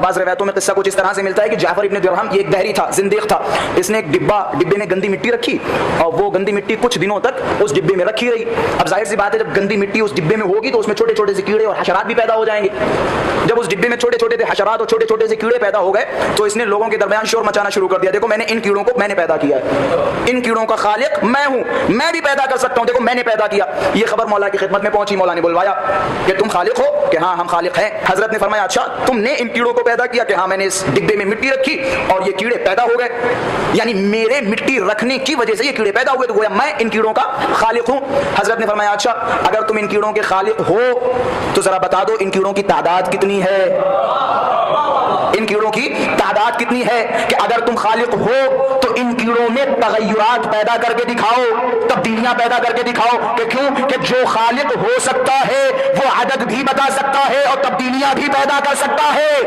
बाज़ रिवायतों में किस्सा कुछ इस तरह से मिलता है कि जाफर इब्न दिरहम ये एक बहरी था, जिंदीक था। इसने एक डिब्बे में गंदी मिट्टी रखी और वो गंदी मिट्टी कुछ दिनों तक उस डिब्बे में रखी रही। अब जाहिर सी बात है, जब गंदी मिट्टी उस डिब्बे में होगी तो उसमें छोटे छोटे से कीड़े और हशरात भी पैदा हो जाएंगे। जब उस डिब्बे में छोटे छोटे से हशरात और छोटे छोटे से कीड़े पैदा हो गए तो इसने लोगों के दरमियान शोर मचाना शुरू कर दिया, देखो मैंने इन कीड़ों को मैंने पैदा किया है, इन कीड़ों का खालिक मैं हूं, मैं भी पैदा कर सकता हूं, देखो मैंने पैदा किया। ये खबर मौला की खिदमत में पहुंची। मौला ने बुलवाया कि तुम खालिक हो? कि हाँ हम खालिक हैं। हजरत ने फरमाया अच्छा तुमने इन कीड़ों को पैदा किया? कि हाँ मैंने इस डिब्बे में मिट्टी रखी और ये कीड़े पैदा हो गए, यानी मेरे मिट्टी रखने की वजह से ये कीड़े पैदा हुए, तो गोया मैं इन कीड़ों का खालिक हूं। हजरत ने फरमाया अच्छा अगर तुम इन कीड़ों के खालिक हो तो जरा बता दो इन कीड़ों की तादाद कितनी है, इन कीड़ों की तादाद कितनी है, कि अगर तुम खालिक हो तो इन कीड़ों में तगय्युरात पैदा करके दिखाओ, तब्दीलियां पैदा करके दिखाओ। कि क्यों? कि जो खालिक हो सकता है वो अदद भी बता सकता है और तब्दीलियां भी पैदा कर सकता है।